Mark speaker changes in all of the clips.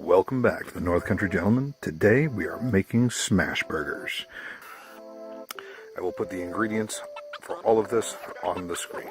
Speaker 1: Welcome back to the North Country Gentleman. Today we are making smash burgers. I will put the ingredients for all of this on the screen.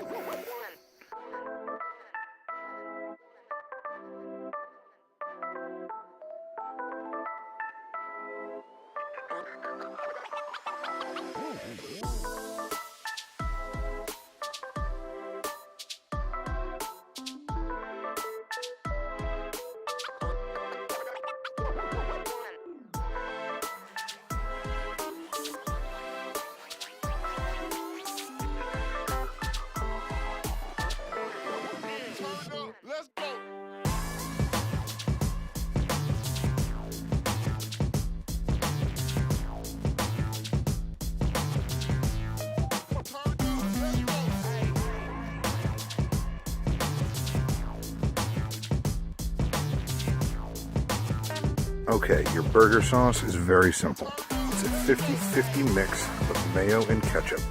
Speaker 1: Okay, your burger sauce is very simple. It's a 50-50 mix of mayo and ketchup.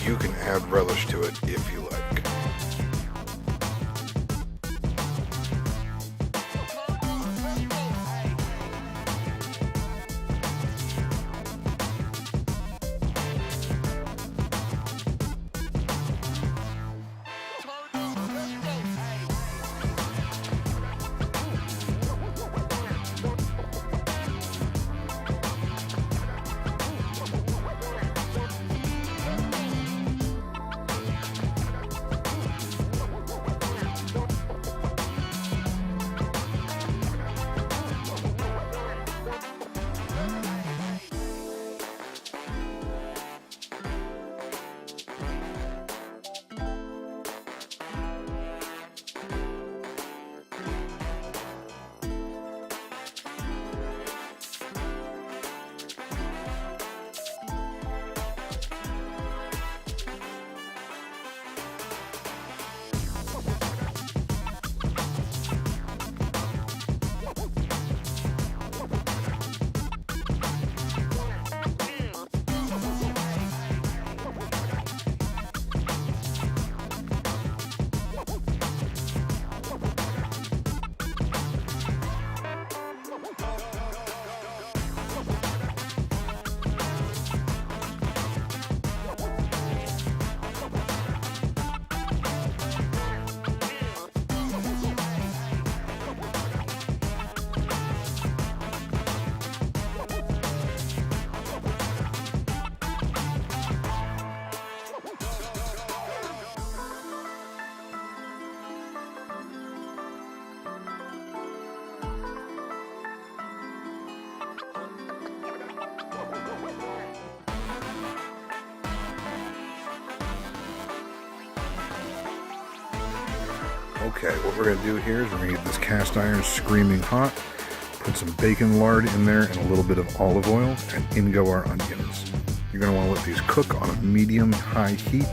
Speaker 1: You can add relish to it if you like. Okay, what we're going to do here is we're going to get this cast iron screaming hot, put some bacon lard in there and a little bit of olive oil, and in go our onions. You're going to want to let these cook on a medium-high heat.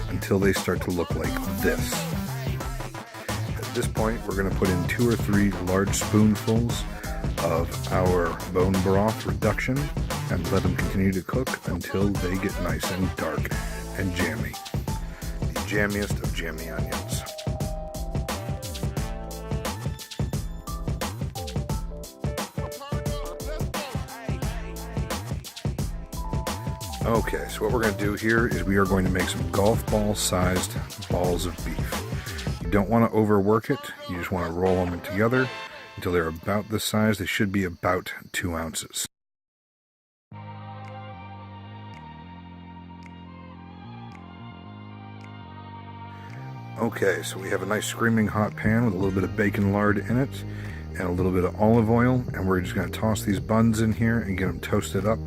Speaker 1: Until they start to look like this. At this point, we're going to put in 2 or 3 large spoonfuls of our bone broth reduction and let them continue to cook until they get nice and dark and jammy. The jammiest of jammy onions. Okay, so what we're going to do here is we are going to make some golf ball sized balls of beef. You don't want to overwork it, you just want to roll them together until they're about this size. They should be about 2 ounces. Okay, so we have a nice screaming hot pan with a little bit of bacon lard in it and a little bit of olive oil, and we're just going to toss these buns in here and get them toasted up.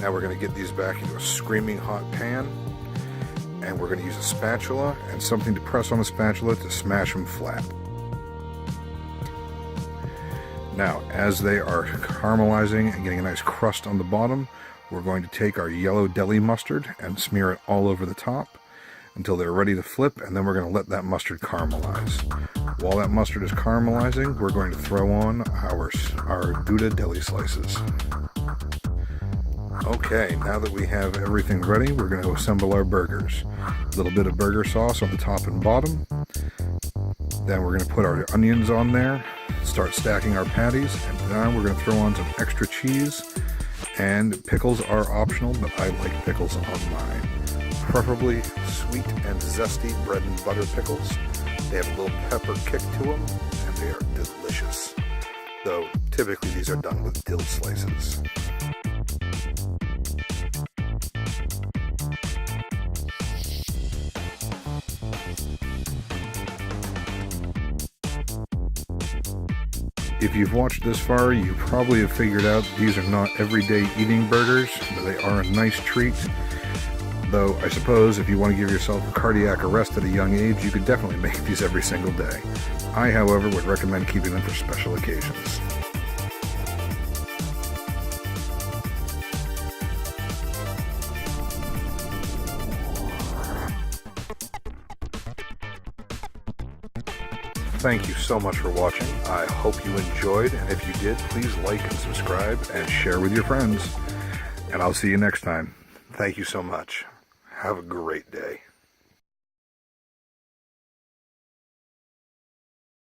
Speaker 1: Now we're going to get these back into a screaming hot pan, and we're going to use a spatula and something to press on the spatula to smash them flat. Now, as they are caramelizing and getting a nice crust on the bottom, we're going to take our yellow deli mustard and smear it all over the top until they're ready to flip, and then we're going to let that mustard caramelize. While that mustard is caramelizing, we're going to throw on our Guda deli slices. Okay, now that we have everything ready, we're going to assemble our burgers. A little bit of burger sauce on the top and bottom. Then we're going to put our onions on there, start stacking our patties, and now we're going to throw on some extra cheese. And pickles are optional, but I like pickles on mine. Preferably sweet and zesty bread and butter pickles. They have a little pepper kick to them, and they are delicious. Though typically these are done with dill slices. If you've watched this far, you probably have figured out these are not everyday eating burgers, but they are a nice treat. Though I suppose if you want to give yourself a cardiac arrest at a young age, you could definitely make these every single day. I, however, would recommend keeping them for special occasions. Thank you so much for watching. I hope you enjoyed, and if you did, please like and subscribe and share with your friends. And I'll see you next time. Thank you so much. Have a great day.